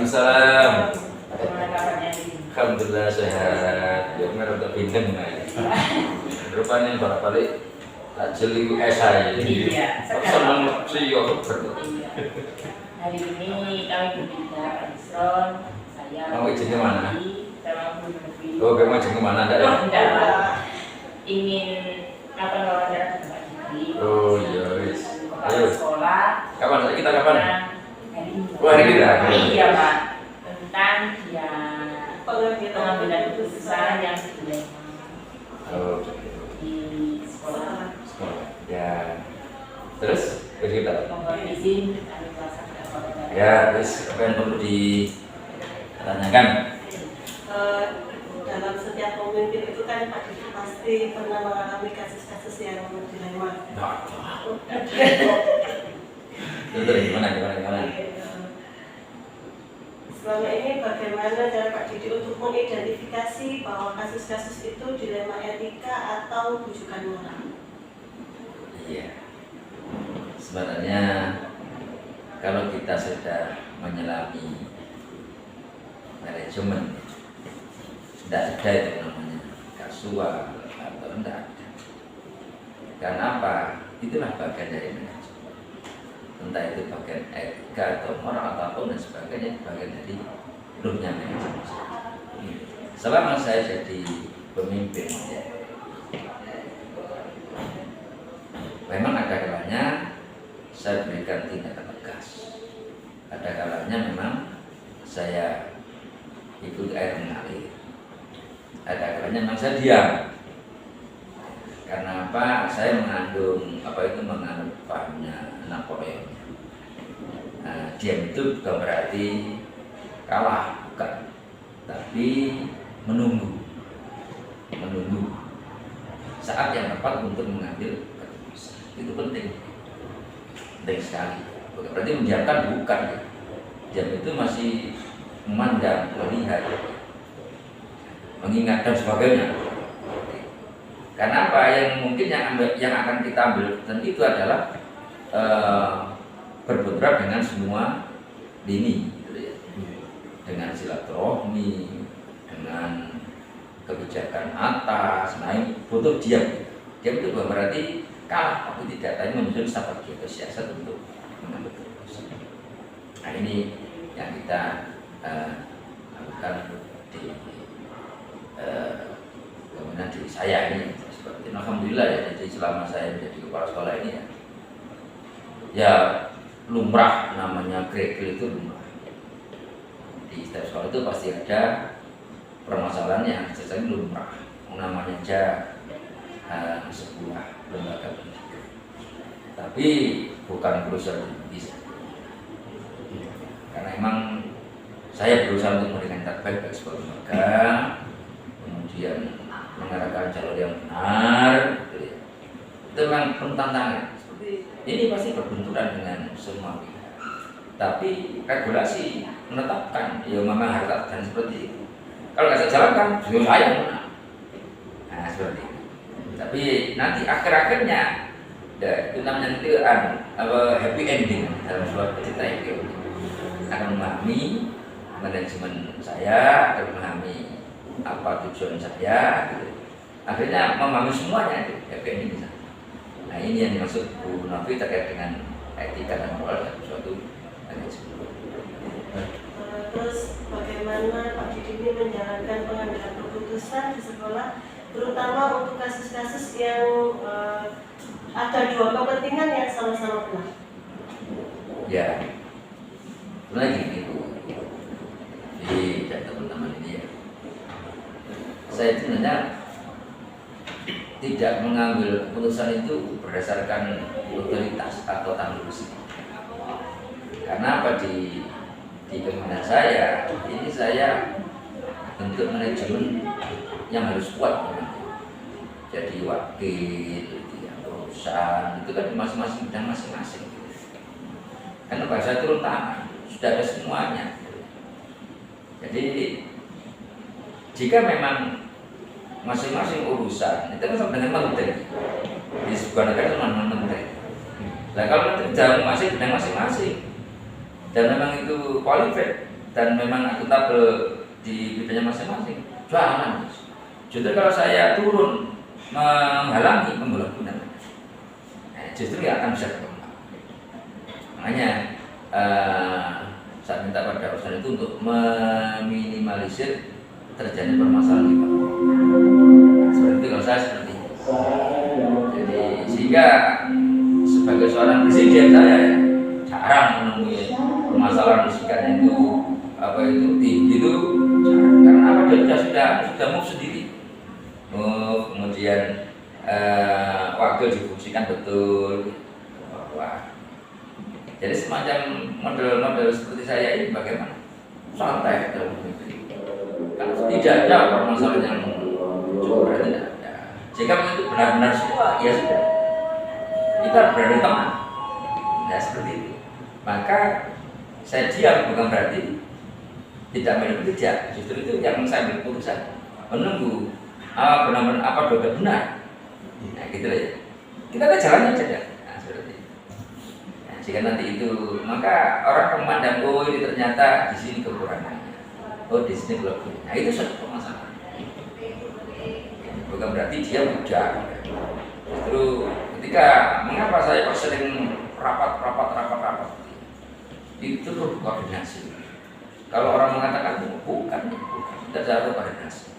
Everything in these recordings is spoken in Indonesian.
Waalaikumsalam. Bagaimana kabarnya ini? Alhamdulillah sehat. Ya mereka tak bintang nih. Rupanya para balik tak jeli saya. Iya, Senang sih ya betul. Iya. Hari ini kami bertiga, Pak Isron, saya. Kamu izinnya mana? Sama Bu Novi. Oh, kamu izin kemana? Enggak. Ingin kapan wawancara dengan Pak Didi? Oh iya, wis. Ayo. Sekolah. Kapan? Kita kapan? Hari ini. Wah, hari ini dah. Iya, Pak. Tentang dia pengambilan keputusan yang dilema Oh, di sekolah. sekolah. Ya. Terus kita. Mohon izin kami melaksanakan wawancara. Ya, terus apa yang perlu ditanyakan? Dalam setiap pemimpin itu kan Pak Didi pasti pernah mengalami kasus-kasus yang dilema. Tentu gimana? Selama ini bagaimana cara Pak Didi untuk mengidentifikasi bahwa kasus-kasus itu dilema etika atau bujukan moral? Iya. Sebenarnya kalau kita sudah menyelami manajemen, tidak ada itu namanya kasual atau tidak ada. Karena apa? Itulah bagian dari manajemen. Entah itu bagian etika atau moral ataupun dan sebagainya, bagian dari ruhnya manajemen. Selama saya jadi pemimpin, ya, memang ada kalanya saya berikan tindakan tegas. Ada kalanya memang saya ikut air mengalir. Ada kalanya memang saya diam. Karena apa? Saya mengandung pahamnya Napoleon. Nah, diam itu bukan berarti kalah, bukan. Tapi menunggu saat yang tepat untuk mengambil keputusan. Itu penting sekali. Bukan berarti mendiamkan, bukan. Diam itu masih memandang, melihat, mengingat dan sebagainya. Karena apa yang mungkin yang akan kita ambil dan itu adalah berbenturan dengan semua lini, gitu ya. Dengan silaturahmi, dengan kebijakan atas, naik butuh diam. Diam itu bukan berarti kalah, tapi tidak tadi menyusun strategi atau siasat untuk mengambil keputusan. Nah ini yang kita lakukan di kemudian diri saya ini seperti alhamdulillah ya, jadi selama saya menjadi kepala sekolah ini ya lumrah, namanya kerikil itu lumrah. Di setiap sekolah itu pasti ada permasalahan yang sesuai lumrah, namanya aja sebuah lembaga pendidikan, tapi bukan perusahaan bisa. Karena emang saya berusaha untuk memberikan terbaik bagi sebuah lembaga, kemudian mengarahkan jalur yang benar, gitu ya. Itu memang tantangan. Ini pasti berbenturan dengan semua pihak. Tapi regulasi menetapkan, ya memang harus dan seperti itu. Kalau nggak saya jalankan, juga saya menang. Nah seperti itu. Tapi nanti akhir-akhirnya, ya, itu namanya happy ending dalam sebuah cerita itu. Akan memahami manajemen saya, akan memahami apa tujuan saya, gitu. Akhirnya memahami semuanya itu happy ending. Nah ini yang dimaksud Bu Novi terkait dengan etika dan moral dan suatu manajemen. Terus bagaimana Pak Didi ini menjalankan pengambilan keputusan di sekolah, terutama untuk kasus-kasus yang ada dua kepentingan yang sama-sama benar? Ya, lagi gitu. Jadi dan teman-teman ini ya, saya sebenarnya tidak mengambil keputusan itu berdasarkan otoritas atau tanggung jawab. Karena apa di kementerian saya ini saya bentuk manajemen yang harus kuat. Jadi wakil, ya, urusan itu kan masing-masing bidang masing-masing. Karena bahasa turun tangan sudah ada semuanya. Jadi jika memang masing-masing urusan itu kan sama dengan menteri di sebuah negara dengan menteri. Nah kalau menteri jauh masing bidang masing-masing dan memang itu qualified dan memang akuntabel di bidangnya masing-masing, jualan. Justru kalau saya turun menghalangi pembangunan, justru nggak akan bisa berkembang. Makanya saya minta pada urusan itu untuk meminimalisir terjadi permasalahan di bawah. Seperti itu kalau saya seperti itu. Jadi sehingga sebagai seorang presiden saya ya, jarang menemui permasalahan fisikanya itu tinggi itu karena apa, dia sudah move sendiri, kemudian wakil difungsikan betul. Wah. Jadi semacam model-model seperti saya ini bagaimana? Santai dalam hidup. Kalau tidak ada permasalahan yang cukup berat, tidak ada. Jika itu benar-benar semua, ya sudah. Kita berada teman. Ya seperti itu. Maka saya diam bukan berarti tidak menunggu, tidak. Justru itu yang saya ambil keputusan. Menunggu benar-benar apa benar. Nah gitu ya. Kita ke jalannya saja. Nah seperti itu. Nah, jika nanti itu, maka orang memandang, oh ini ternyata di sini kekurangannya. Oh di sini kelebihan. Nah itu suatu permasalahan. Bukan berarti dia mudah. Justru ketika mengapa saya sering rapat itu perlu koordinasi. Kalau orang mengatakan bukan, tidak ada koordinasi,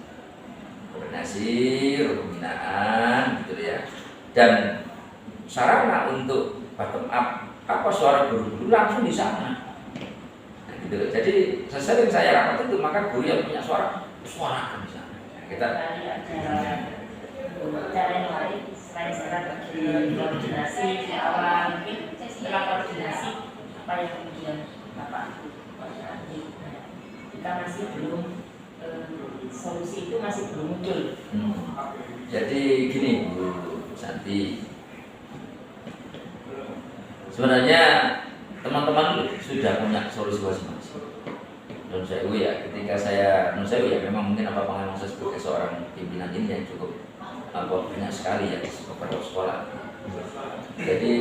pembinaan, gitu ya. Dan sarana untuk bottom up, apa suara guru langsung di sana. Nah, gitu. Jadi sesering saya rapat itu, maka guru yang punya suara di sana. Nah, kita cara yang lain selain strategi koordinasi di awal, mungkin setelah koordinasi apa yang kemudian Bapak kita masih belum solusi itu masih belum muncul. Jadi gini Bu Santi, sebenarnya teman-teman sudah punya solusi masing-masing. Dan saya ya, ketika menurut saya ya memang mungkin apa pengalaman saya sebagai seorang pimpinan ini yang cukup banyak sekali ya beberapa sekolah. Jadi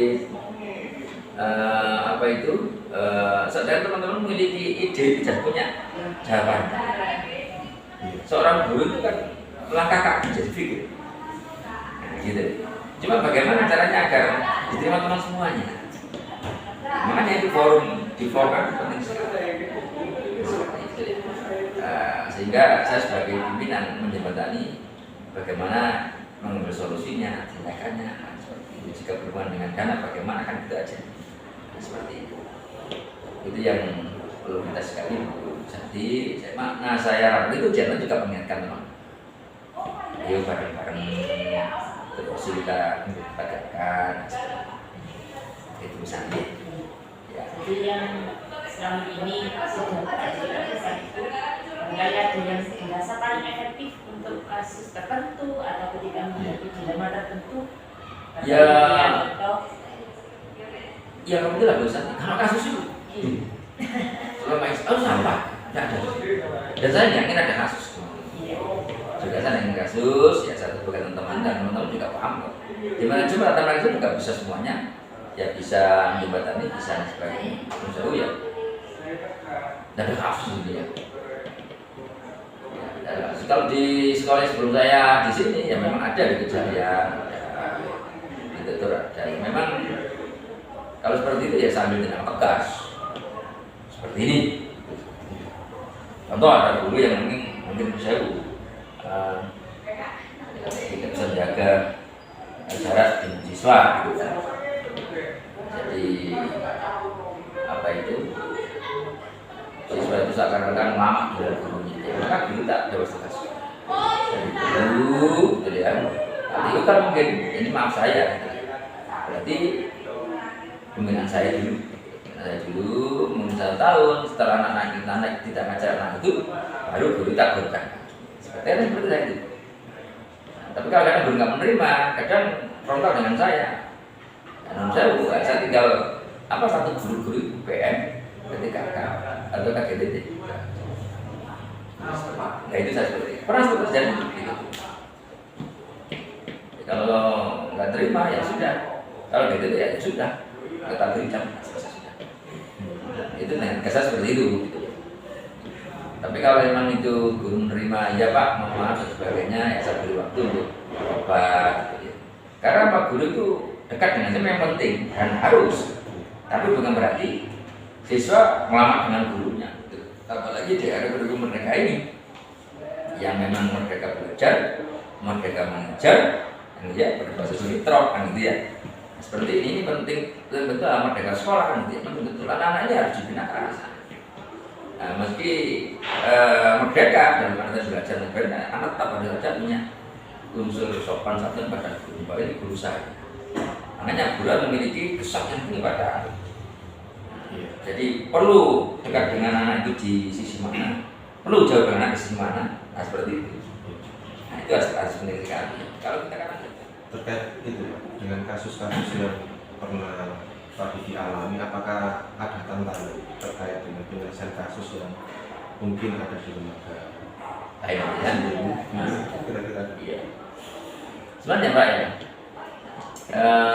sedang teman-teman memiliki ide dan punya jawaban. Seorang guru itu kan melangkah kaki jadi fikir, nah, gitu. Cuma bagaimana caranya agar diterima teman semuanya? Makanya itu di forum itu penting sekali. Sehingga saya sebagai pimpinan menjembatani bagaimana mengambil solusinya, tindakannya. Jika berhubungan dengan dana, bagaimana kan itu aja. Seperti itu. Itu yang perlu kita sekali. Jadi, saya rapat itu jangan juga mengingatkan teman. Ayo bareng-bareng terus kita adakan itu misalnya. Ya. Jadi yang selama ini sudah dilakukan itu barangkali ada yang dirasa paling efektif untuk kasus tertentu atau ketika menghadapi dilema tertentu. Ya, betul lah bosan. Kalau kasus itu, selama itu sampah, tidak ada. Dan saya yakin ada kasus. Juga saya yakin kasus, ya satu bukan teman dan teman-teman juga paham kok. Dimana cuma teman itu juga bisa semuanya, ya bisa menjembatani, bisa sebagainya. Menurut ya, tidak ada kasus gitu ya. Kalau di sekolah sebelum saya di sini, ya memang ada di kejadian. Itu ada. Memang kalau seperti itu ya sambil tindak tegas seperti ini. Contoh ada guru yang mungkin saya tidak bisa menjaga jarak dengan siswa gitu kan. Jadi apa itu siswa itu seakan-akan lama dari gurunya, maka guru tak jawab tegas. Guru, gitu ya. Itu kan mungkin ini maaf saya. Berarti pembinaan saya dulu mungkin 1 tahun setelah anak-anak kita tidak ngajar anak itu baru guru tak berkan seperti itu. Tapi kalau kadang guru nggak menerima, kadang frontal dengan saya. Dan saya tinggal satu guru PM PTKK atau KGTT. Nah itu saya seperti itu. Pernah terjadi gitu. Kalau nggak terima ya sudah. Kalau gitu ya sudah, kita berikan selesai sudah. Itu kesan seperti itu. Gitu. Tapi kalau memang itu guru menerima, ya Pak, mohon maaf dan sebagainya, ya saya beri waktu untuk obat. Gitu ya. Karena Pak Guru itu dekat dengan saya memang penting dan harus. Tapi bukan berarti siswa melamat dengan gurunya. Gitu. Apalagi di era kurikulum merdeka ini, yang memang merdeka belajar, merdeka mengajar, ya berbahasa fitrah kan gitu ya. Seperti ini penting betul-betul merdeka sekolah kan gitu ya. Betul-betul anak-anak ini harus dibina ke arah sana. Nah, meski merdeka dalam arti belajar negara, anak tetap ada punya unsur sopan santun pada guru. Bahwa ini guru saya. Makanya guru memiliki kesan yang tinggi pada anak. Jadi perlu dekat dengan anak itu di sisi mana, perlu jauh dengan anak di sisi mana. Nah, seperti itu. Nah, itu harus pendidikan. Kalau kita katakan terkait itu dengan kasus-kasus yang pernah Pak Didi alami, apakah ada tantangan terkait dengan penyelesaian kasus yang mungkin ada di lembaga lain ya? Kira-kira Iya. Sebenarnya Pak ya,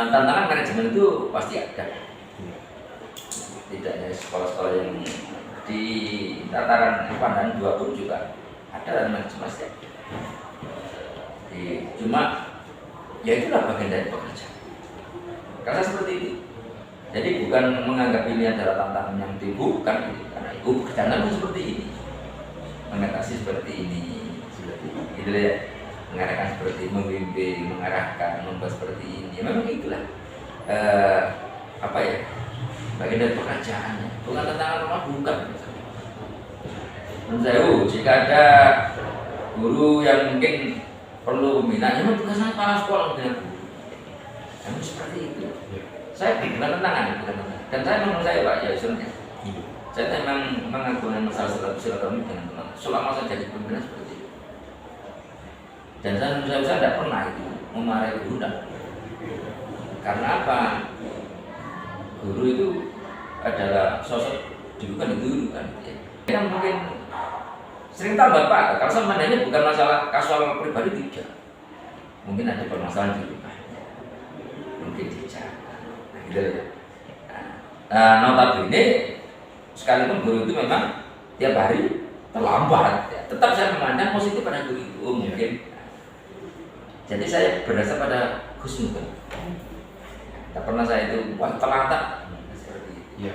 tantangan manajemen itu pasti ada. Tidak hanya sekolah-sekolah yang di tataran pandang 20 juga ada dan manajemen pasti ada. Cuma ya itulah bagian dari pekerjaan. Karena seperti itu. Jadi bukan menganggap ini adalah tantangan yang bukan ini, karena itu pekerjaan seperti ini, mengatasi seperti ini, gitu ya, mengarahkan seperti membimbing, mengarahkan, membuat seperti ini. Memang itulah apa ya, bagian dari pekerjaannya. Bukan tantangan rumah, bukan. Menurut saya, jika ada guru yang mungkin perlu pembinaan, memang tugasnya kepala sekolah membina guru. Namun seperti itu. Saya bukan tantangan, dan saya menurut saya Pak ya sebenarnya. Saya memang mengagumkan masalah silaturahmi dengan teman. Selama saya jadi pembina seperti itu. Dan saya tidak pernah itu memarahi guru dan karena apa? Guru itu adalah sosok bukan itu kan. Yang mungkin sering tambah Pak, kalau sebenarnya bukan masalah kasual pribadi tidak. Mungkin ada permasalahan di rumahnya, mungkin di jalan, gitu ya. Notabene sekalipun guru itu memang tiap hari terlambat, ya. Tetap saya memandang positif pada guru itu mungkin. Jadi saya berdasar pada husnuzon. Tak pernah saya itu wah telat seperti itu. Ya,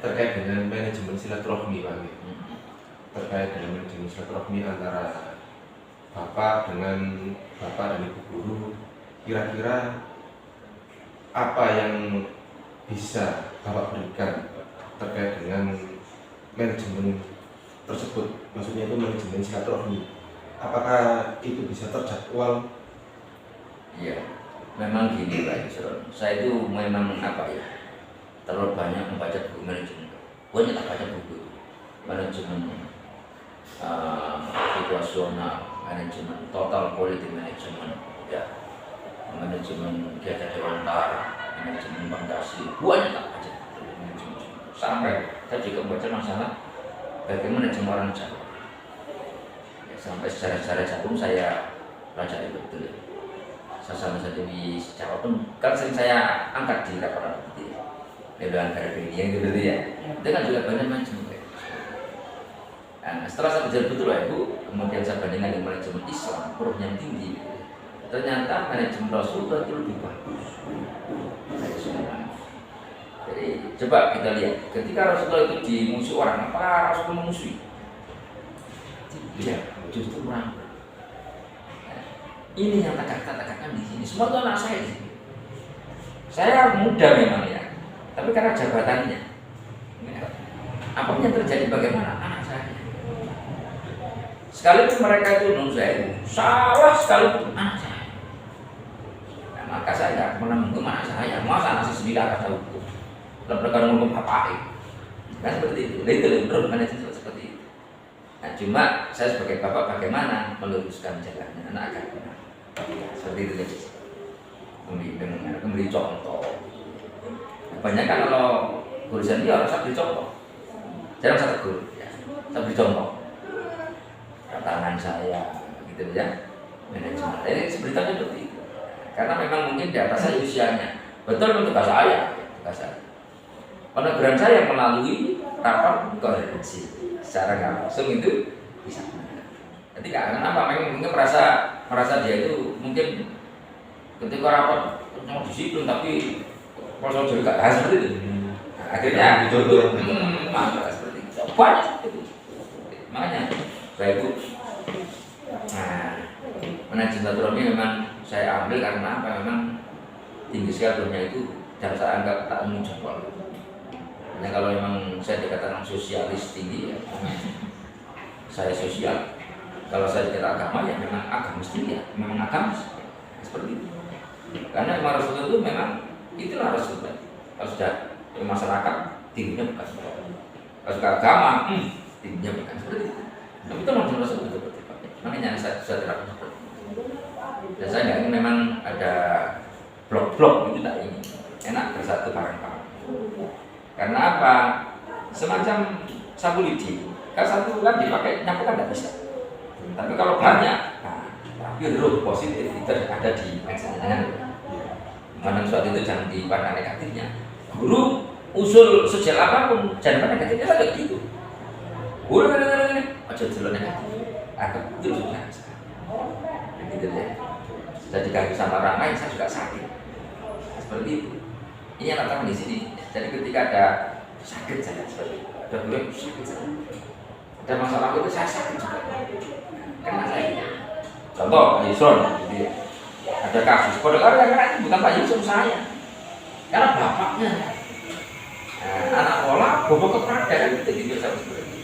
terkait dengan manajemen silaturahmi Pak. Terkait dengan manajemen silaturahmi antara Bapak dengan Bapak dan Ibu Guru, kira-kira apa yang bisa Bapak berikan terkait dengan manajemen tersebut? Maksudnya itu manajemen silaturahmi. Apakah itu bisa terjadwal? Iya, memang gini Pak Yusron. Saya itu memang apa ya, terlalu banyak membaca buku manajemen. Banyak tak baca buku manajemen situasional, manajemen total politik manajemen, ya, manajemen kegiatan dewantara, manajemen fondasi, banyak tak baca manajemen. Sampai saya juga membaca masalah bagaimana manajemen orang Jawa. Ya, sampai secara jagung saya pelajari betul. Sasana saja di Jawa pun kan sering saya angkat di laporan itu, lebaran karibia yang gitu ya. Itu kan juga banyak manajemen. Nah, setelah saya belajar betul lah Ibu, kemudian saya bandingkan dengan manajemen Islam, hurufnya tinggi. Ternyata manajemen Rasulullah itu lebih bagus. Jadi coba kita lihat, ketika Rasulullah itu dimusuhi orang, apa Rasulullah memusuhi? Tidak, justru orang. Nah, ini yang katakan di sini. Semua itu anak saya di sini. Saya muda memang ya, tapi karena jabatannya, apa yang terjadi bagaimana anak saya? Sekalipun mereka itu menurut saya salah sekalipun anak saya. Nah, maka saya tidak pernah menghukum anak saya. Masa anak saya sendiri ada hukum? Kalau mereka menghukum apa? Kan seperti itu. Itu menurut manajemen seperti itu. Nah, cuma saya sebagai bapak bagaimana meluruskan jalannya anak agar benar. Seperti itu saja. Memberi contoh. Banyak kan kalau tulisan dia harus beri contoh. Jarang saya tegur, ya. Saya beri contoh. Tangan saya, gitu ya, manajemen. Ini sebenarnya seperti itu. Karena memang mungkin di atas saya usianya. Betul untuk tugas saya. Peneguran saya melalui rapat koordinasi. secara nggak langsung itu bisa. Jadi kenapa? Mungkin merasa dia itu mungkin ketika rapat mau disiplin tapi kalau juga gak seperti itu. Nah, akhirnya maka seperti itu. Banyak seperti itu. Makanya saya itu manajemen silaturahmi memang saya ambil karena apa? Memang tinggi sekali itu dan saya anggap tak menjawab. Nah kalau memang saya dikatakan sosialis tinggi ya, saya sosial. Kalau saya dikatakan agama ya memang agamis tinggi ya, memang agamis seperti itu. Karena memang Rasulullah itu memang itulah Rasulullah. Kalau sudah masyarakat tingginya bukan, kalau sudah agama tingginya bukan seperti itu. Tapi itu memang Rasul betul-betul. Makanya saya sudah terapkan seperti itu. Dan saya nggak ingin memang ada blok-blok itu tak ingin. Enak bersatu bareng-bareng. Karena apa? Semacam sapu lidi. Kalau satu kan dipakai nyapu kan tidak bisa. Tapi kalau banyak, tapi roh positif itu ada di dengan mana suatu itu jangan dipandang negatifnya. Guru usul sosial apapun jangan pandang negatifnya kayak gitu. Guru aja jalan negatif. Aku itu sudah gitu deh. Sudah diganggu sama orang lain, saya juga sakit. Seperti itu. Ini yang datang di sini. Jadi ketika ada sakit saya seperti itu. Ada guru yang sakit saya. Ada masalah itu saya sakit juga. Karena saya. Contoh Pak Yusron, jadi ada kasus. Padahal karena itu bukan Pak Yusron saya. Karena bapaknya. Anak pola bobok kepada kan gitu sama seperti itu.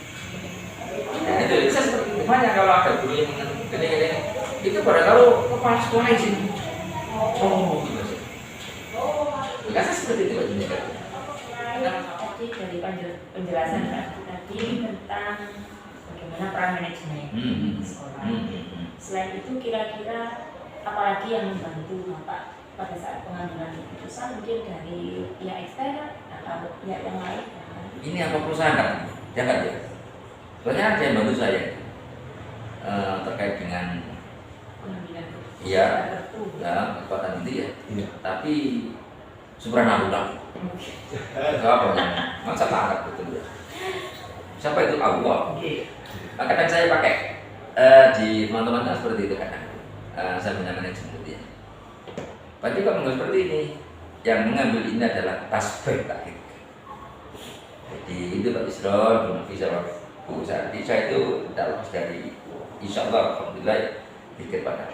Nah itu bisa seperti itu. Banyak kalau ada guru yang gini-gini itu pada kalau kepala sekolah di sini. Oh, gitu sih. Biasa seperti itu aja. Tadi dari penjelasan Pak tadi tentang bagaimana peran manajemen di sekolah. Selain itu kira-kira apalagi yang membantu Bapak pada saat pengambilan keputusan mungkin dari pihak eksternal atau pihak yang lain? Ini apa perusahaan kan? Jangan ya. Soalnya ada yang bantu saya terkait dengan Pengambilan iya, keputusan. ya kekuatan itu ya. Tapi subhanallah. Apa ya? Masa tangkap betul ya. Siapa itu Allah? Kadang saya pakai di teman-teman seperti itu kadang. Saya punya manajemen dia. Berarti kok mengambil seperti ini. Yang mengambil ini adalah tasbih takhir. Jadi itu Pak Isron, belum bisa Bu Sandi. Saya itu tidak lepas dari insya Allah, alhamdulillah pikir pada.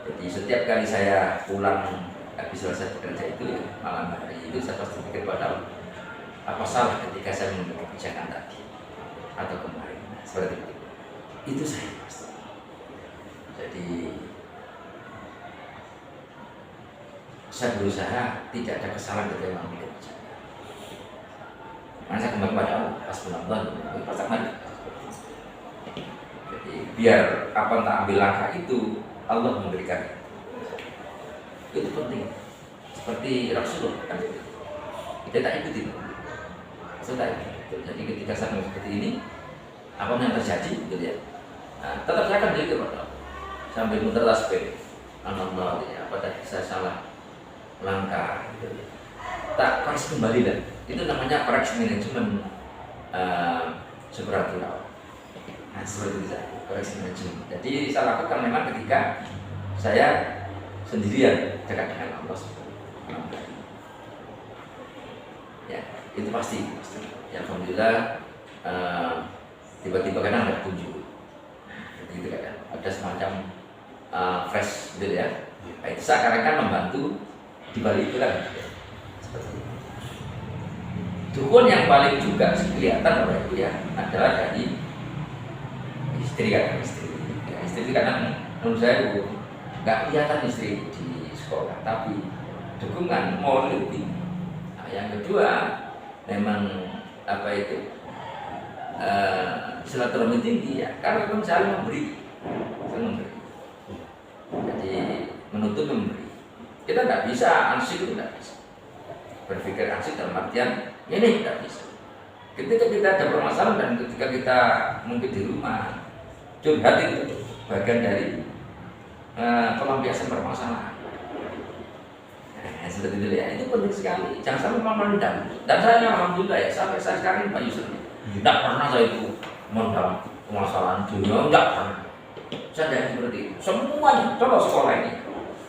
Jadi setiap kali saya pulang habis selesai bekerja itu ya, malam hari itu saya pasti pikir pada apa salah ketika saya mengambil kebijakan tadi atau kemarin seperti itu. Itu saya pasti. Jadi saya berusaha tidak ada kesalahan ketika mengambil kebijakan. Karena saya kembali pada Allah, hasbunallah wa ni'mal. Jadi biar apa yang tak ambil langkah itu Allah memberikan. Itu penting. Seperti Rasulullah kan. Kita tak ikuti. Sudah. Jadi ketika saya seperti ini, apa yang terjadi gitu ya. Nah, tetap saya akan jadi kepada sambil muter tasbih. Allah ya, apa tadi saya salah langkah gitu ya. Tak koreksi kembali lah. Itu namanya koreksi manajemen supranatural. Nah, seperti itu koreksi manajemen. Jadi saya lakukan memang ketika saya sendirian dekat dengan Allah SWT. Ya, itu pasti. Ya, alhamdulillah tiba-tiba kadang ada kunjung. Jadi itu kadang ada semacam fresh gitu ya. Nah, itu seakan-akan membantu di balik itu kan. Seperti itu. Dukun yang paling juga kelihatan oleh itu ya adalah dari istri kan istri. Ya, istri itu kadang menurut saya nggak kelihatan istri di sekolah, tapi dukungan mau lebih. Nah, yang kedua memang apa itu silaturahmi tinggi ya, karena kan saling memberi. Jadi menuntut memberi. Kita nggak bisa ansik itu nggak bisa. Berpikir ansik dalam artian ini tidak bisa. Ketika kita ada permasalahan dan ketika kita mungkin di rumah curhat itu bagian dari pelampiasan permasalahan. Nah, seperti itu ya, itu penting sekali. Jangan sampai memandang. Dan saya alhamdulillah ya sampai saya sekarang Pak Yusuf Tidak pernah saya itu mendam permasalahan dunia, tidak pernah. Saya tidak seperti itu. Semuanya, contoh sekolah ini,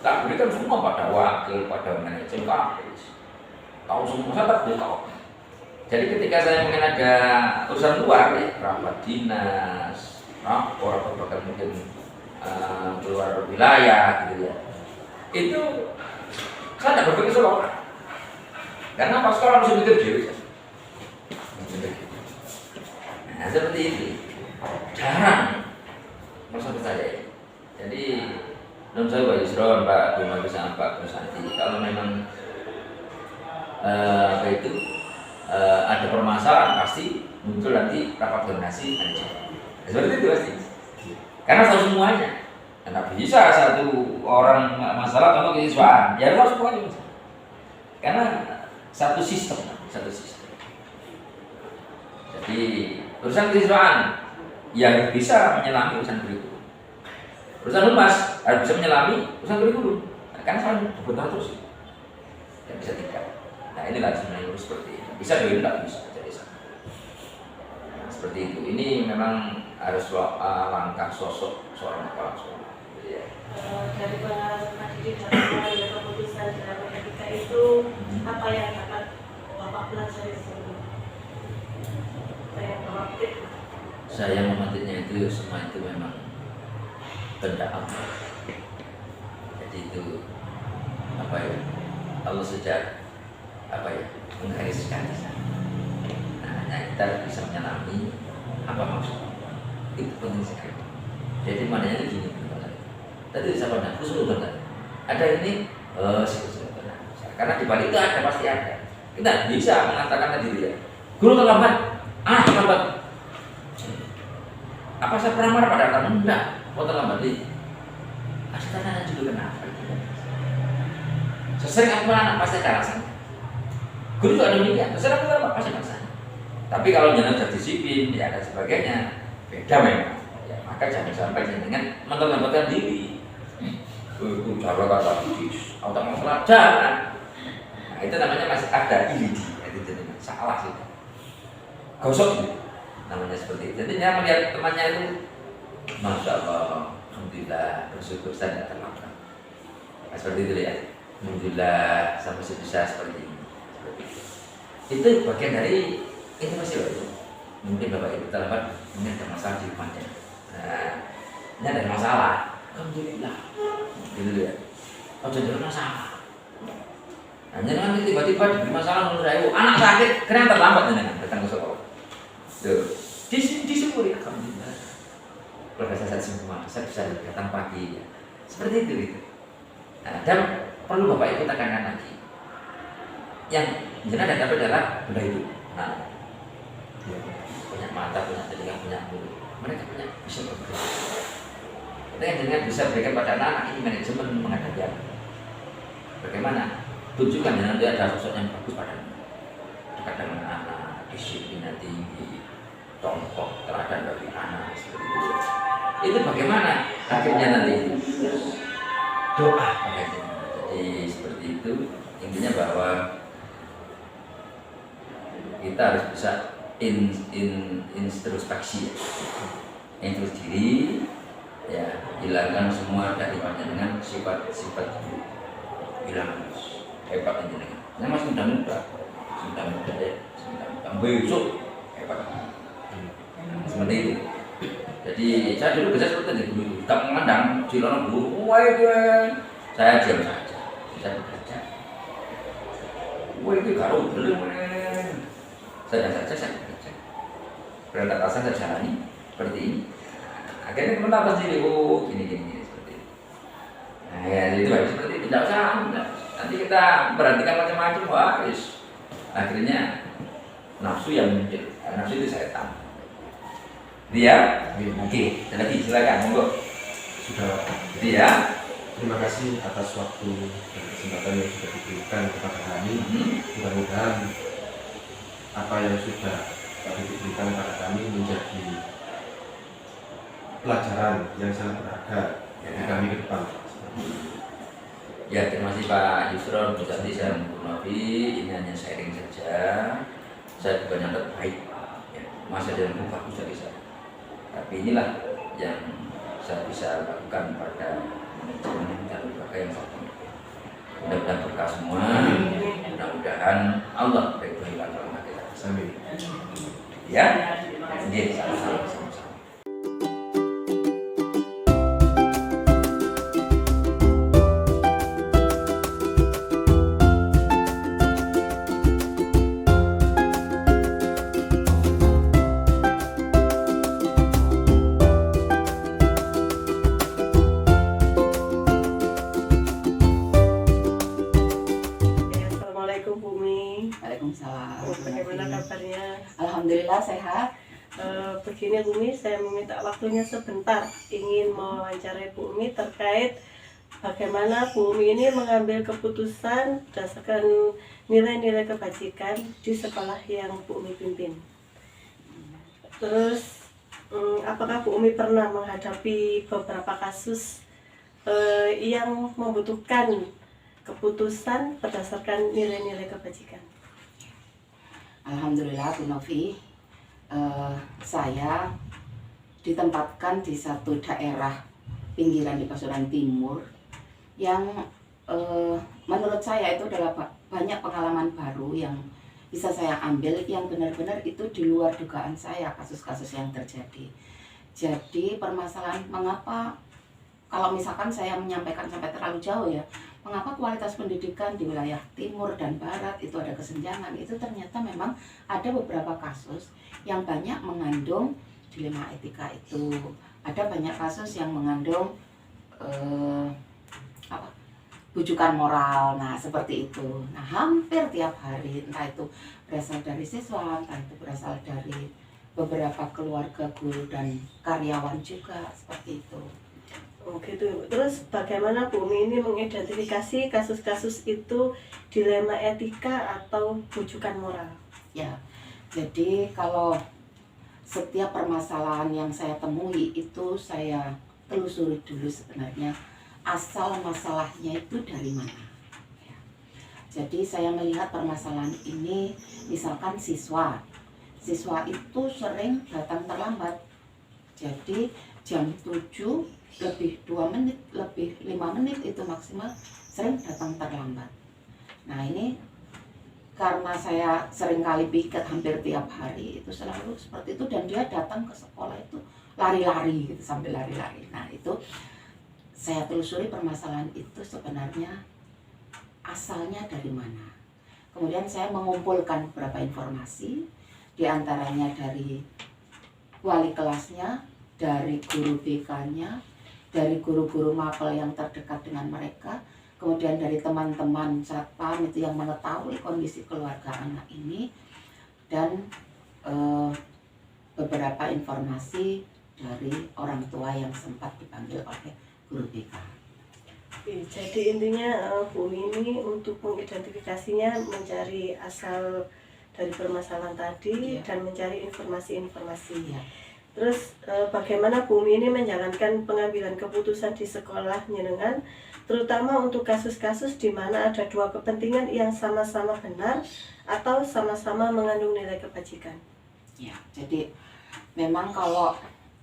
tak berikan semua pada wakil, pada manajer kampus. Tahu semua, saya terbuka. Jadi ketika saya mungkin ada urusan luar, ya, rapat dinas, rapor atau bahkan mungkin keluar wilayah gitu ya, itu saya tidak berpikir sekolah. Karena pas sekolah harus mikir dewi. Nah seperti itu, jarang maksud saya. Jadi menurut saya Pak Yusron, Pak Bima sama Pak Nusanti, kalau memang itu ada permasalahan pasti muncul nanti rapat koordinasi manajemen. Seperti itu pasti. Karena tahu semuanya. Karena bisa satu orang masalah kalau kesiswaan, ya harus semuanya. Karena satu sistem. Jadi urusan kesiswaan yang bisa menyelami urusan kurikulum. Urusan humas harus bisa menyelami urusan kurikulum. Nah, kan saling berbenturan terus. Dan bisa tidak. Nah inilah sebenarnya seperti ini. Bisa doi tidak bisa jadi sama. Nah, seperti itu. Ini memang harus langkah sosok seorang kepala sekolah. Ya. Dari pengalaman Pak Didi dalam mengambil keputusan dalam etika itu apa yang dapat Bapak pelajari sebelum apa yang Bapak petik? Saya memetiknya itu semua itu memang kehendak Allah. Jadi itu apa ya? Allah sejak apa ya? Menggariskan di sana. Nah, kita bisa menyelami apa maksudnya. Itu penting sekali. Jadi maknanya itu gini. Tadi siapa khusus benar. Ada ini khusus benar. Karena di balik itu ada pasti ada. Kita bisa mengatakan tadi dia. Guru terlambat. Terlambat. Apa saya pernah marah pada kamu? Enggak. Kok terlambat nih? Kasih tanya juga kenapa? Sesering aku anak pasti ada alasannya. Guru juga demikian. Sesering aku terlambat pasti ada alasannya. Tapi kalau jenazah disiplin, ya dan sebagainya, beda memang. Ya, maka jangan sampai dengan menerlambatkan diri. Itu cara kata bidis, atau masalah jangan. Nah itu namanya masih ada ilidi, itu salah sih. Gosok gitu, namanya seperti itu. Jadi dia melihat temannya itu, masya Allah, alhamdulillah, bersyukur saya tidak terlambat. Nah, seperti itu ya. Alhamdulillah sampai bisa seperti ini. Itu bagian dari itu masih baru. Mungkin bapak ibu terlambat, mungkin ada masalah di rumahnya. Nah, ini ada masalah. Alhamdulillah. Gitu ya. Oh jadi masalah. Hanya nanti tiba-tiba diberi masalah menurut saya, anak sakit, kenapa terlambat dengan datang ke sekolah. Tuh, disyukuri alhamdulillah. Kalau saya semua, saya bisa datang pagi. Ya. Seperti itu gitu. Nah, dan perlu bapak ibu tekankan lagi. Yang jelas ada adalah benda itu. Nah, punya mata, punya telinga, punya mulut. Mereka punya bisa bergerak. Kita dengan bisa berikan pada anak ini manajemen menghadapi anak. Bagaimana? Tunjukkan dengan dia ada sosok yang bagus pada anak. Dekat dengan anak, disiplin tinggi, contoh teladan bagi anak seperti itu. Itu bagaimana akhirnya nanti doa makanya. Jadi seperti itu intinya bahwa kita harus bisa introspeksi, introspeksi diri. Ya, hilangkan semua daripada dengan sifat-sifat buruk. Hilang hebat ini dengan. Yang masih muda-muda ya, besok hebat. Seperti itu. Jadi saya dulu kerja seperti itu dulu. Tak memandang cilon guru, wah itu saya diam saja. Saya bekerja. Wah itu kalau belum saya bekerja. Perintah atasan saya jalani seperti ini. Akhirnya teman-teman sendiri, oh gini seperti itu. Nah ya itu harus seperti itu, tidak usah nanti kita perhatikan macam-macam, wah yes. Akhirnya nafsu yang muncul, nafsu itu setan. Dia, oke, dan lagi silakan, monggo. Sudah. Dia. Terima kasih atas waktu dan kesempatan yang sudah diberikan kepada kami. Mudah-mudahan apa yang sudah diberikan kepada kami menjadi pelajaran yang sangat berharga bagi kami ke depan. Ya, terima kasih Pak Yusron, Bu Santi, dan Bu Novi. Ini hanya sharing saja. Saya bukan yang terbaik. Ya. masa depanku bagus dari saya. Tapi inilah yang saya bisa lakukan pada manajemen dan lembaga yang saya pimpin. Mudah-mudahan berkah semua. Mudah-mudahan Allah berikan rahmat kita. Amin. Ya, ini sama-sama. Assalamualaikum Bu Umi. Waalaikumsalam. Bagaimana kabarnya? Alhamdulillah sehat. Begini Bu Umi, saya meminta waktunya sebentar, ingin mewawancarai Bu Umi terkait bagaimana Bu Umi ini mengambil keputusan berdasarkan nilai-nilai kebajikan di sekolah yang Bu Umi pimpin. Terus, apakah Bu Umi pernah menghadapi beberapa kasus yang membutuhkan keputusan berdasarkan nilai-nilai kebajikan? Alhamdulillah Bu Novi, saya ditempatkan di satu daerah pinggiran di Pasuruan Timur yang menurut saya itu adalah banyak pengalaman baru yang bisa saya ambil yang benar-benar itu di luar dugaan saya kasus-kasus yang terjadi. Jadi permasalahan mengapa kalau misalkan saya menyampaikan sampai terlalu jauh ya, mengapa kualitas pendidikan di wilayah timur dan barat itu ada kesenjangan, itu ternyata memang ada beberapa kasus yang banyak mengandung dilema etika itu. Ada banyak kasus yang mengandung bujukan moral, nah seperti itu. Nah hampir tiap hari, entah itu berasal dari siswa, entah itu berasal dari beberapa keluarga guru dan karyawan juga, seperti itu. Oh gitu. Terus bagaimana Bu Umi ini mengidentifikasi kasus-kasus itu dilema etika atau bujukan moral? Ya, jadi kalau setiap permasalahan yang saya temui itu saya telusuri dulu sebenarnya asal masalahnya itu dari mana. Ya. Jadi saya melihat permasalahan ini, misalkan siswa itu sering datang terlambat. Jadi jam 7 lebih 2 menit, lebih 5 menit itu maksimal sering datang terlambat. Nah ini karena saya sering kali piket hampir tiap hari itu selalu seperti itu, dan dia datang ke sekolah itu lari-lari gitu, sambil lari-lari. Nah itu saya telusuri permasalahan itu sebenarnya asalnya dari mana. Kemudian saya mengumpulkan beberapa informasi, diantaranya dari wali kelasnya, dari guru BK-nya, dari guru-guru mapel yang terdekat dengan mereka, kemudian dari teman-teman satpam itu yang mengetahui kondisi keluarga anak ini, dan beberapa informasi dari orang tua yang sempat dipanggil oleh guru BK. Jadi intinya Bu Umi ini untuk mengidentifikasinya mencari asal dari permasalahan tadi, dan mencari informasi-informasi. Ya. Terus bagaimana Bu Umi ini menjalankan pengambilan keputusan di sekolah nyenengan, terutama untuk kasus-kasus di mana ada dua kepentingan yang sama-sama benar atau sama-sama mengandung nilai kebajikan? Ya, jadi memang kalau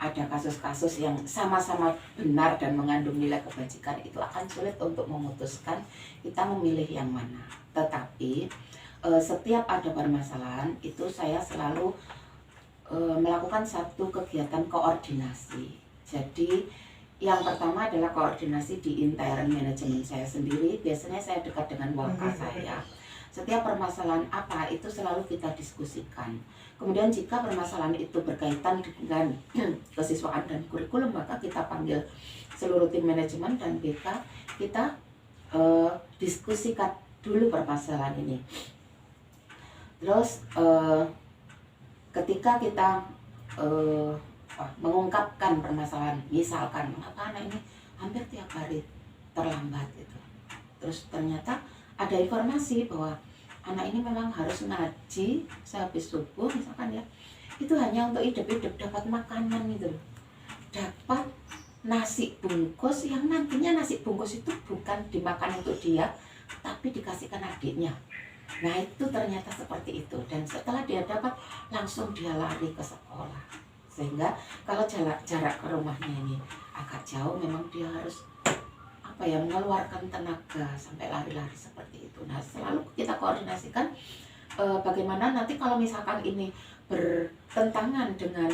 ada kasus-kasus yang sama-sama benar dan mengandung nilai kebajikan, itu akan sulit untuk memutuskan kita memilih yang mana. Tetapi setiap ada permasalahan itu saya selalu melakukan satu kegiatan koordinasi. Jadi yang pertama adalah koordinasi di intern manajemen saya sendiri. Biasanya saya dekat dengan waka saya. Setiap permasalahan apa itu selalu kita diskusikan. Kemudian jika permasalahan itu berkaitan dengan kesiswaan dan kurikulum, maka kita panggil seluruh tim manajemen dan BK, kita diskusikan dulu permasalahan ini. Terus ketika kita mengungkapkan permasalahan, misalkan mengapa anak ini hampir tiap hari terlambat gitu. Terus ternyata ada informasi bahwa anak ini memang harus ngaji sehabis subuh misalkan ya, itu hanya untuk hidup-hidup, dapat makanan gitu, dapat nasi bungkus yang nantinya nasi bungkus itu bukan dimakan untuk dia, tapi dikasihkan adiknya. Nah itu ternyata seperti itu, dan setelah dia dapat langsung dia lari ke sekolah. Sehingga kalau jarak ke rumahnya ini agak jauh, memang dia harus mengeluarkan tenaga sampai lari-lari seperti itu. Nah selalu kita koordinasikan bagaimana nanti kalau misalkan ini bertentangan dengan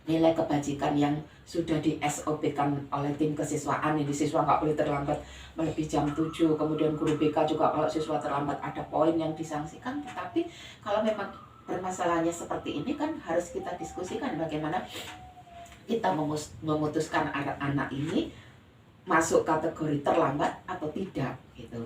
nilai kebajikan yang sudah di SOP-kan oleh tim kesiswaan. Ini siswa nggak boleh terlambat melebihi jam 7, kemudian guru BK juga kalau siswa terlambat ada poin yang disangsikan. Tetapi kalau memang permasalahannya seperti ini kan harus kita diskusikan bagaimana kita memutuskan anak-anak ini masuk kategori terlambat atau tidak gitu.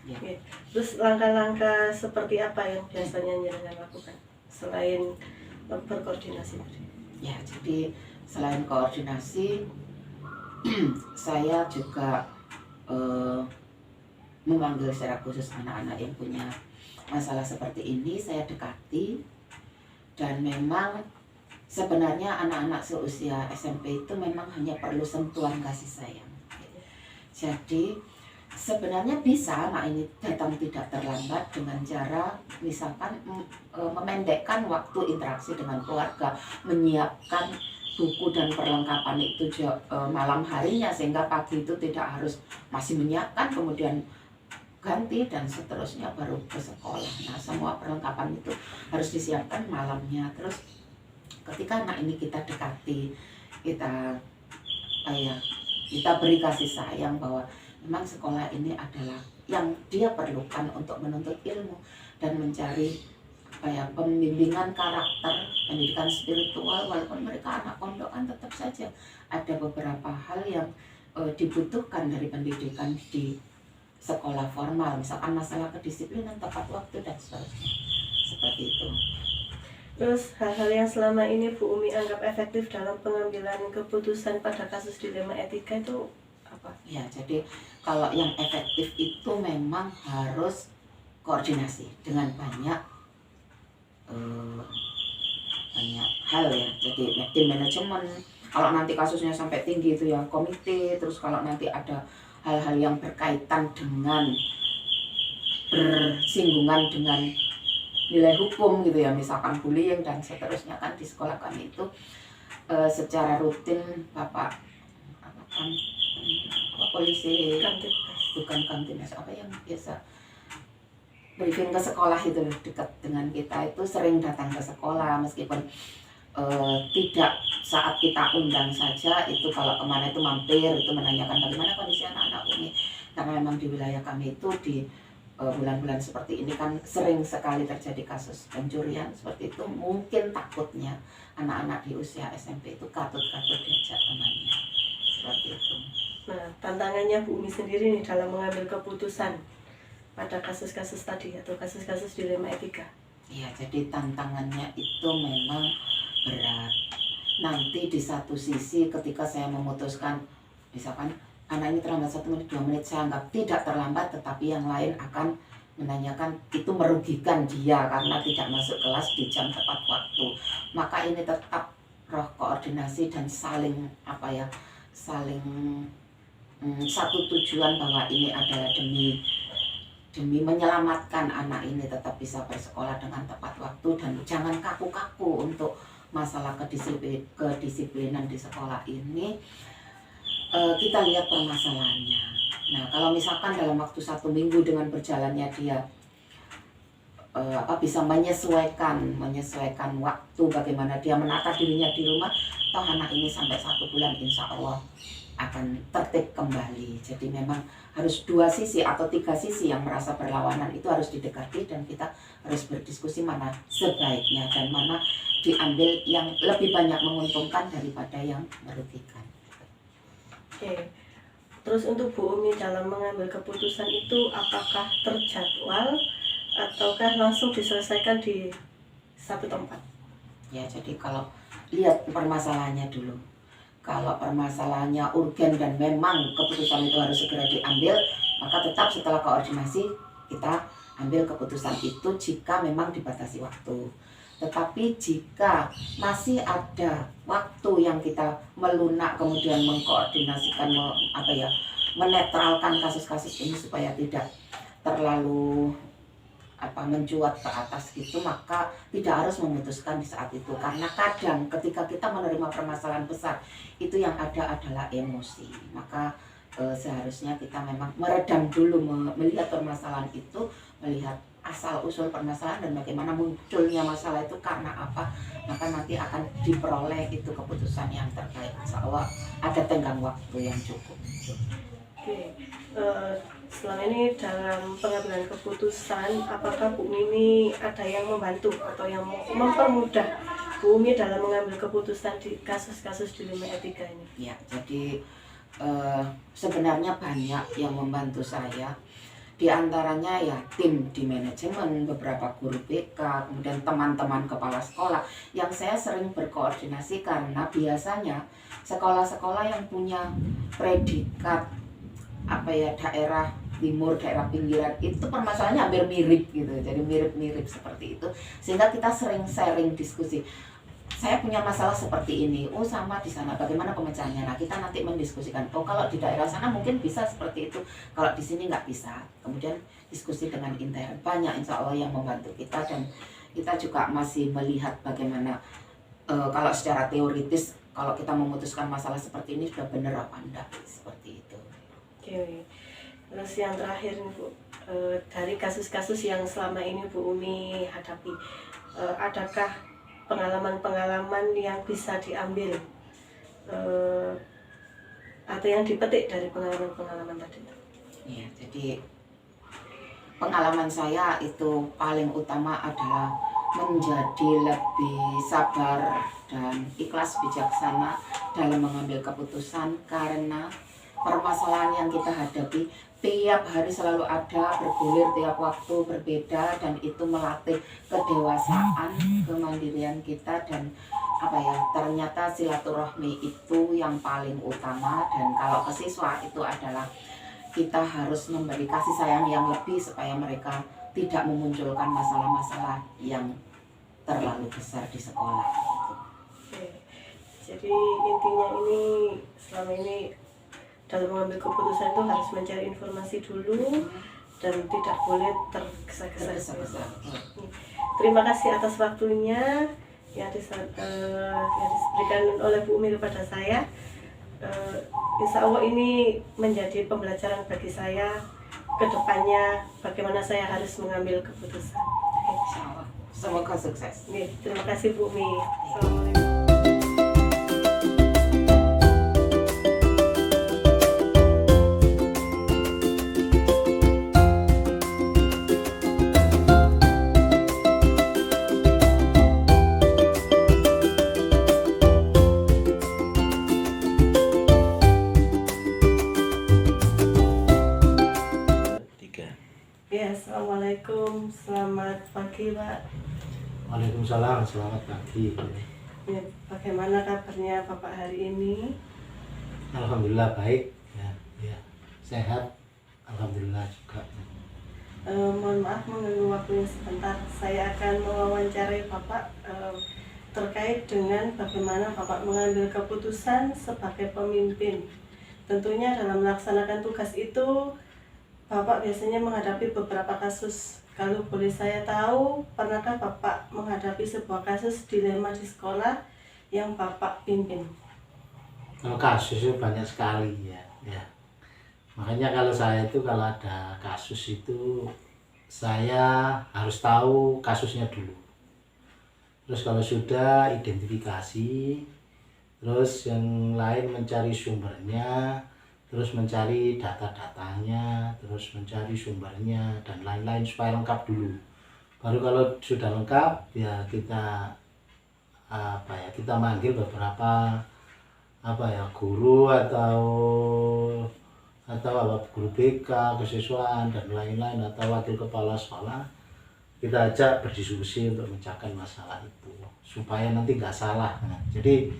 Ya. Oke. Terus langkah-langkah seperti apa yang biasanya Nyirangan lakukan selain berkoordinasi tadi? Ya, jadi selain koordinasi, saya juga memanggil secara khusus anak-anak yang punya masalah seperti ini. Saya dekati, dan memang sebenarnya anak-anak seusia SMP itu memang hanya perlu sentuhan kasih sayang. Jadi sebenarnya bisa anak ini datang tidak terlambat dengan cara misalkan memendekkan waktu interaksi dengan keluarga, menyiapkan buku dan perlengkapan itu malam harinya, sehingga pagi itu tidak harus masih menyiapkan kemudian ganti dan seterusnya baru ke sekolah. Nah semua perlengkapan itu harus disiapkan malamnya. Terus ketika anak ini kita dekati, kita beri kasih sayang bahwa memang sekolah ini adalah yang dia perlukan untuk menuntut ilmu dan mencari pembimbingan karakter, pendidikan spiritual. Walaupun mereka anak pondokan, tetap saja ada beberapa hal yang dibutuhkan dari pendidikan di sekolah formal, misalkan masalah kedisiplinan, tepat waktu dan seterusnya, seperti itu. Terus hal-hal yang selama ini Bu Umi anggap efektif dalam pengambilan keputusan pada kasus dilema etika itu apa? Ya, jadi kalau yang efektif itu memang harus koordinasi dengan banyak hal ya. Jadi tim manajemen, kalau nanti kasusnya sampai tinggi itu yang komite. Terus kalau nanti ada hal-hal yang berkaitan dengan bersinggungan dengan nilai hukum gitu ya, misalkan bullying dan seterusnya, kan di sekolah kami itu secara rutin Bapak polisi, bukan kamtibmas, apa yang biasa briefing ke sekolah itu dekat dengan kita, itu sering datang ke sekolah meskipun tidak saat kita undang saja. Itu kalau kemana itu mampir, itu menanyakan bagaimana kondisi anak-anak Umi, karena memang di wilayah kami itu di bulan-bulan seperti ini kan sering sekali terjadi kasus pencurian seperti itu. Mungkin takutnya anak-anak di usia SMP itu katut-katut diajak temannya seperti itu. Nah, tantangannya Bu Umi sendiri nih dalam mengambil keputusan pada kasus-kasus tadi atau kasus-kasus dilema etika. Iya, jadi tantangannya itu memang berat. Nanti di satu sisi ketika saya memutuskan, misalkan anak ini terlambat 1 menit, 2 menit, saya anggap tidak terlambat, tetapi yang lain akan menanyakan itu merugikan dia karena tidak masuk kelas di jam tepat waktu. Maka ini tetap roh koordinasi dan saling satu tujuan bahwa ini adalah demi menyelamatkan anak ini tetap bisa bersekolah dengan tepat waktu dan jangan kaku-kaku untuk masalah kedisiplinan di sekolah ini. Kita lihat permasalahannya. Nah, kalau misalkan dalam waktu 1 minggu dengan berjalannya dia bisa menyesuaikan waktu, bagaimana dia menata dirinya di rumah, toh anak ini sampai 1 bulan insya Allah akan tertib kembali. Jadi memang harus 2 sisi atau 3 sisi yang merasa berlawanan itu harus didekati, dan kita harus berdiskusi mana sebaiknya dan mana diambil yang lebih banyak menguntungkan daripada yang merugikan. Oke. Terus untuk Bu Umi dalam mengambil keputusan itu apakah terjadwal ataukah langsung diselesaikan di satu tempat? Ya, jadi kalau lihat permasalahannya dulu. Kalau permasalahannya urgen dan memang keputusan itu harus segera diambil, maka tetap setelah koordinasi kita ambil keputusan itu jika memang dibatasi waktu. Tetapi jika masih ada waktu yang kita melunak kemudian mengkoordinasikan, menetralkan kasus-kasus ini supaya tidak terlalu mencuat ke atas gitu, maka tidak harus memutuskan di saat itu, karena kadang ketika kita menerima permasalahan besar itu yang ada adalah emosi. Maka seharusnya kita memang meredam dulu, melihat permasalahan itu, melihat asal usul permasalahan dan bagaimana munculnya masalah itu karena apa, maka nanti akan diperoleh itu keputusan yang terbaik. Insya Allah ada tenggang waktu yang cukup. Oke. Selama ini dalam pengambilan keputusan, apakah Bu Mimi ada yang membantu atau yang mempermudah Bu Mimi dalam mengambil keputusan di kasus-kasus dilema etika ini? Ya, jadi sebenarnya banyak yang membantu saya. Di antaranya ya tim di manajemen, beberapa guru BK, kemudian teman-teman kepala sekolah yang saya sering berkoordinasi, karena biasanya sekolah-sekolah yang punya predikat daerah timur, daerah pinggiran itu permasalahannya hampir mirip gitu, jadi mirip-mirip seperti itu, sehingga kita sering sharing diskusi. Saya punya masalah seperti ini, oh sama di sana, bagaimana pemecahannya? Nah, kita nanti mendiskusikan, oh kalau di daerah sana mungkin bisa seperti itu, kalau di sini nggak bisa. Kemudian diskusi dengan intern, banyak insya Allah yang membantu kita, dan kita juga masih melihat bagaimana kalau secara teoritis, kalau kita memutuskan masalah seperti ini sudah benar apa enggak, seperti itu. Oke. Terus yang terakhir nih Bu, dari kasus-kasus yang selama ini Bu Umi hadapi, adakah pengalaman-pengalaman yang bisa diambil atau yang dipetik dari pengalaman-pengalaman tadi? Iya, jadi pengalaman saya itu paling utama adalah menjadi lebih sabar dan ikhlas bijaksana dalam mengambil keputusan, karena permasalahan yang kita hadapi tiap hari selalu ada, bergulir tiap waktu berbeda, dan itu melatih kedewasaan, kemandirian kita, dan ternyata silaturahmi itu yang paling utama. Dan kalau ke siswa itu adalah kita harus memberi kasih sayang yang lebih supaya mereka tidak memunculkan masalah-masalah yang terlalu besar di sekolah. Oke. Jadi intinya ini selama ini dalam mengambil keputusan itu harus mencari informasi dulu dan tidak boleh tergesa-gesa. Terima kasih atas waktunya yang diberikan oleh Bu Umi kepada saya. Insya Allah ini menjadi pembelajaran bagi saya ke depannya bagaimana saya harus mengambil keputusan. Insya Allah. Semoga sukses. Terima kasih Bu Umi. Assalamualaikum. Assalamualaikum, selamat pagi Pak. Waalaikumsalam, selamat pagi. Ya, bagaimana kabarnya Bapak hari ini? Alhamdulillah baik, ya, sehat, alhamdulillah juga. Mohon maaf mengganggu waktunya sebentar. Saya akan mewawancarai Bapak terkait dengan bagaimana Bapak mengambil keputusan sebagai pemimpin. Tentunya dalam melaksanakan tugas itu Bapak biasanya menghadapi beberapa kasus. Kalau boleh saya tahu, pernahkah Bapak menghadapi sebuah kasus dilema di sekolah yang Bapak pimpin? Kalau kasus itu banyak sekali ya. Makanya kalau saya itu kalau ada kasus itu saya harus tahu kasusnya dulu. Terus kalau sudah identifikasi, terus yang lain mencari sumbernya, terus mencari data-datanya, terus mencari sumbernya dan lain-lain supaya lengkap dulu. Baru kalau sudah lengkap ya kita kita manggil beberapa guru atau guru BK, kesiswaan dan lain-lain, atau wakil kepala sekolah, kita ajak berdiskusi untuk memecahkan masalah itu supaya nanti nggak salah. Jadi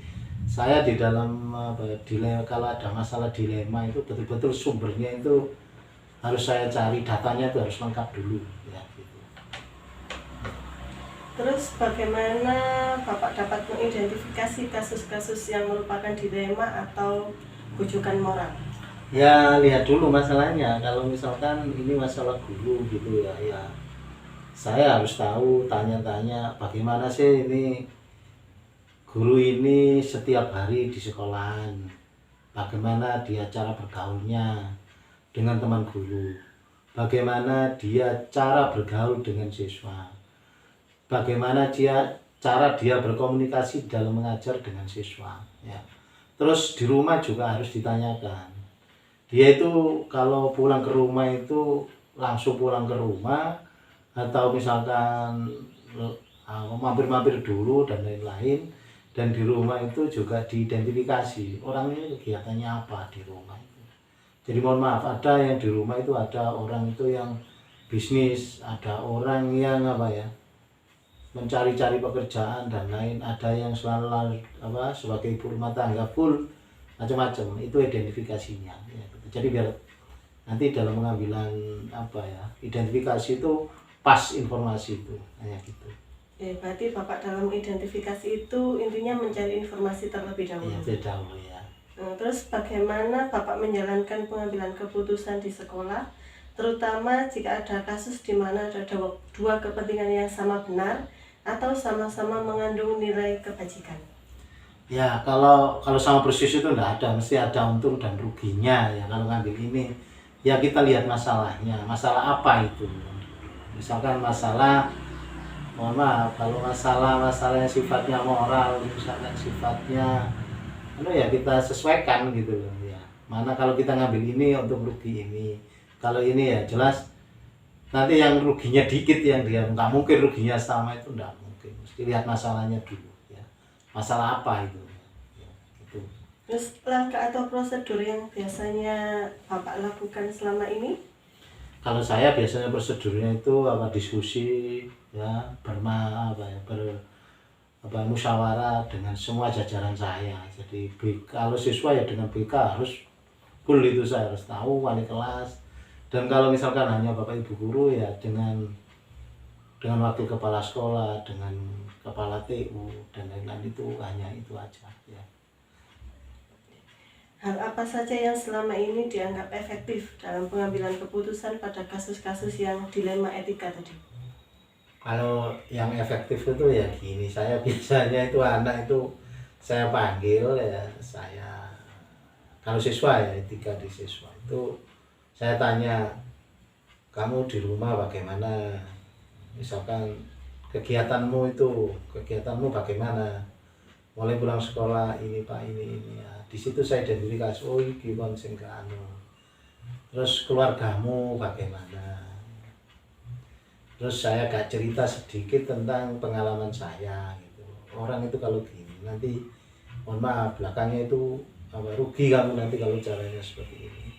saya di dalam dilema, kalau ada masalah dilema itu betul-betul sumbernya itu harus saya cari, datanya itu harus lengkap dulu ya gitu. Terus bagaimana Bapak dapat mengidentifikasi kasus-kasus yang merupakan dilema atau bujukan moral? Ya lihat dulu masalahnya. Kalau misalkan ini masalah guru gitu ya saya harus tahu, tanya-tanya bagaimana sih ini guru ini setiap hari di sekolahan, bagaimana dia cara bergaulnya dengan teman guru, bagaimana dia cara bergaul dengan siswa, bagaimana cara dia berkomunikasi dalam mengajar dengan siswa, ya. Terus di rumah juga harus ditanyakan, dia itu kalau pulang ke rumah itu langsung pulang ke rumah atau misalkan mampir-mampir dulu dan lain-lain. Dan di rumah itu juga diidentifikasi orang ini kegiatannya apa di rumah itu. Jadi mohon maaf, ada yang di rumah itu ada orang itu yang bisnis, ada orang yang mencari-cari pekerjaan dan lain, ada yang selalu sebagai ibu rumah tangga full macam-macam. Itu identifikasinya ya. Jadi biar nanti dalam pengambilan identifikasi itu pas informasi itu hanya gitu. Berarti Bapak dalam identifikasi itu intinya mencari informasi terlebih dahulu. Iya, dahulu ya. Terus bagaimana Bapak menjalankan pengambilan keputusan di sekolah, terutama jika ada kasus di mana ada dua kepentingan yang sama benar atau sama-sama mengandung nilai kebajikan? Ya, kalau sama persis itu enggak ada, mesti ada untung dan ruginya ya. Kalau ngambil ini, ya kita lihat masalahnya, masalah apa itu. Misalkan masalah, mohon maaf, kalau masalah yang sifatnya moral, misalkan sifatnya ya kita sesuaikan gitu loh ya. Mana kalau kita ngambil ini untuk rugi ini, kalau ini ya jelas nanti yang ruginya dikit, yang dia nggak mungkin ruginya sama, itu nggak mungkin. Mesti lihat masalahnya dulu ya, masalah apa itu ya, gitu. Terus langkah atau prosedur yang biasanya Bapak lakukan selama ini? Kalau saya biasanya prosedurnya itu diskusi ya, musyawarah dengan semua jajaran saya. Jadi kalau siswa ya dengan BK harus full, itu saya harus tahu, wali kelas. Dan kalau misalkan hanya Bapak Ibu guru ya dengan wakil kepala sekolah, dengan kepala TU dan lain-lain, itu hanya itu aja ya. Hal apa saja yang selama ini dianggap efektif dalam pengambilan keputusan pada kasus-kasus yang dilema etika tadi? Kalau yang efektif itu ya gini, saya biasanya itu anak itu saya panggil ya, kalau siswa ya, etika di siswa itu saya tanya, kamu di rumah bagaimana, misalkan kegiatanmu bagaimana, mulai pulang sekolah ini Pak ini ya. Di situ saya identifikasi, oh iki kon sing terus keluargamu bagaimana. Terus saya agak cerita sedikit tentang pengalaman saya gitu. Orang itu kalau gini nanti mohon maaf belakangnya itu rugi kamu nanti kalau caranya seperti ini.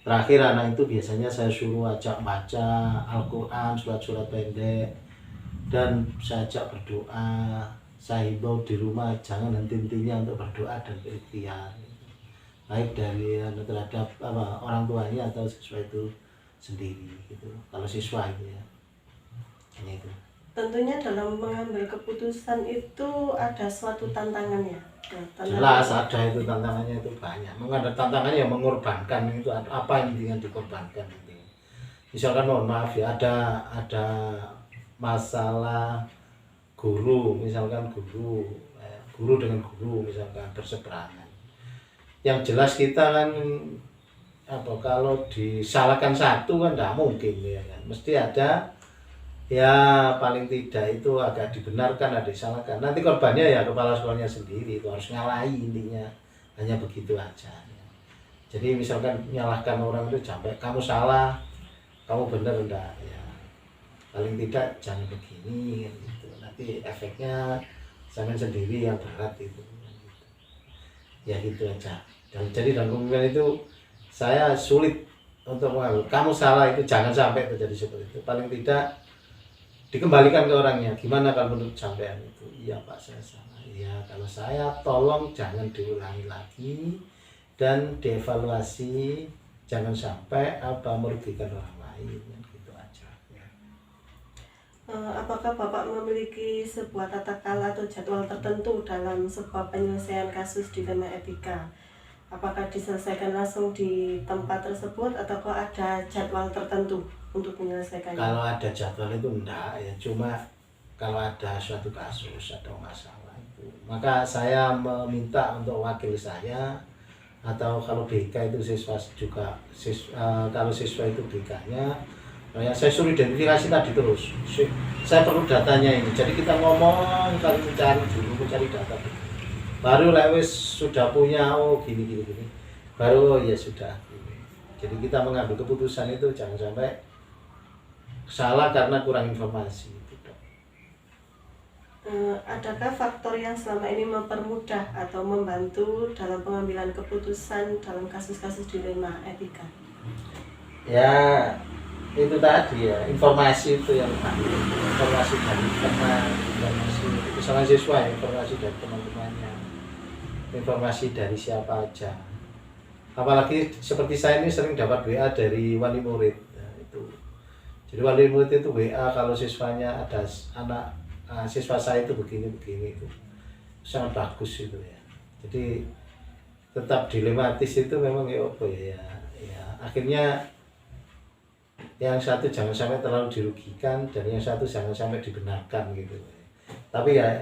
Terakhir anak itu biasanya saya suruh ajak baca Al-Quran, surat-surat pendek, dan saya ajak berdoa. Saya himbau di rumah jangan henti-hentinya untuk berdoa dan berikhtiar, baik dari terhadap orang tuanya atau siswa itu sendiri gitu. Kalau siswa itu ya hanya itu. Tentunya dalam mengambil keputusan itu ada suatu tantangannya. Jelas ada itu tantangannya, itu banyak. Ada tantangannya yang mengorbankan, itu apa yang ingin dikorbankan itu. Misalkan mohon maaf ya, ada masalah guru, misalkan guru dengan guru misalkan berseberangan. Yang jelas kita kan kalau disalahkan satu kan tidak mungkin ya kan. Mesti ada ya, paling tidak itu agak dibenarkan, ada disalahkan. Nanti korbannya ya kepala sekolahnya sendiri, itu harus ngalahi intinya. Hanya begitu aja ya. Jadi misalkan menyalahkan orang itu sampai kamu salah, kamu benar enggak ya. Paling tidak jangan begini gitu. Nanti efeknya sampai sendiri yang berat itu ya, gitu aja. Dan jadi dalam kemungkinan itu saya sulit untuk mengambil kamu salah, itu jangan sampai terjadi seperti itu. Paling tidak dikembalikan ke orangnya, gimana kalau menurut sampean itu? Iya Pak, saya salah. Iya, kalau saya tolong jangan diulangi lagi dan dievaluasi, jangan sampai merugikan orang lain. Apakah Bapak memiliki sebuah tata cara atau jadwal tertentu dalam sebuah penyelesaian kasus dilema etika? Apakah diselesaikan langsung di tempat tersebut ataukah ada jadwal tertentu untuk menyelesaikannya? Kalau ada jadwal itu enggak ya, cuma kalau ada suatu kasus atau masalah itu, maka saya meminta untuk wakil saya, atau kalau BK itu siswa juga kalau siswa itu BK-nya, ya saya suruh identifikasi tadi terus. Saya perlu datanya ini. Jadi kita ngomong, kali mencari data. Baru lewis sudah punya, oh gini, baru oh ya sudah. Jadi kita mengambil keputusan itu jangan sampai salah karena kurang informasi. Adakah faktor yang selama ini mempermudah atau membantu dalam pengambilan keputusan dalam kasus-kasus dilema etika? Ya itu tadi ya, informasi itu yang informasi dari teman, informasi misalnya siswa, informasi dari teman-temannya, informasi dari siapa aja. Apalagi seperti saya ini sering dapat WA dari wali murid. Nah, itu. Jadi wali murid itu WA kalau siswanya ada anak siswa saya itu begini itu sangat bagus itu ya. Jadi tetap dilematis itu memang ya apa ya, akhirnya yang satu jangan sampai terlalu dirugikan dan yang satu jangan sampai dibenarkan gitu. Tapi ya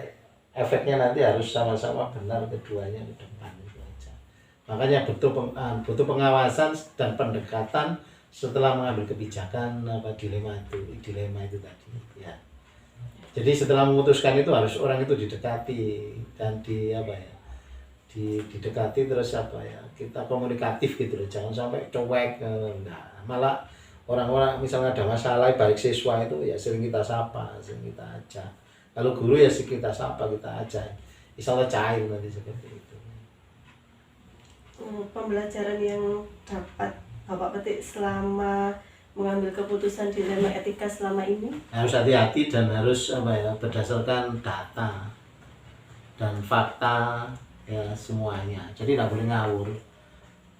efeknya nanti harus sama-sama benar keduanya ke depan itu aja. Makanya butuh pengawasan dan pendekatan setelah mengambil kebijakan dilema itu tadi ya. Jadi setelah memutuskan itu harus orang itu didekati dan didekati terus kita komunikatif gitu loh, jangan sampai cuek enggak. Malah orang-orang misalnya ada masalah baik siswa itu ya sering kita sapa, sering kita ajak. Kalau guru ya sih kita sapa, kita ajak. Insya Allah cair nanti seperti itu. Pembelajaran yang dapat Bapak petik selama mengambil keputusan dilema etika selama ini? Harus hati-hati dan harus berdasarkan data dan fakta ya semuanya. Jadi tidak boleh ngawur.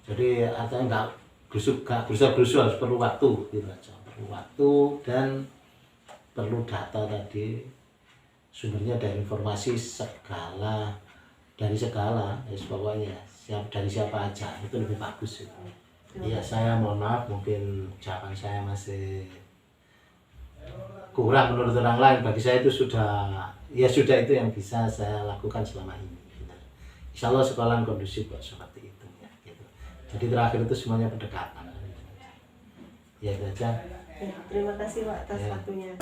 Jadi atau enggak gerusa-gerusu, harus perlu waktu gitu aja. Perlu waktu dan perlu data tadi, sumbernya dari informasi dari segala ya pokoknya dari siapa aja itu lebih bagus itu. Ya saya mohon maaf mungkin jawaban saya masih kurang menurut orang lain. Bagi saya itu sudah itu yang bisa saya lakukan selama ini. Insya Allah sekolah kondusif kok seperti itu ya, gitu. Jadi terakhir itu semuanya pendekatan. Ya itu aja. Ya, terima kasih Pak atas waktunya.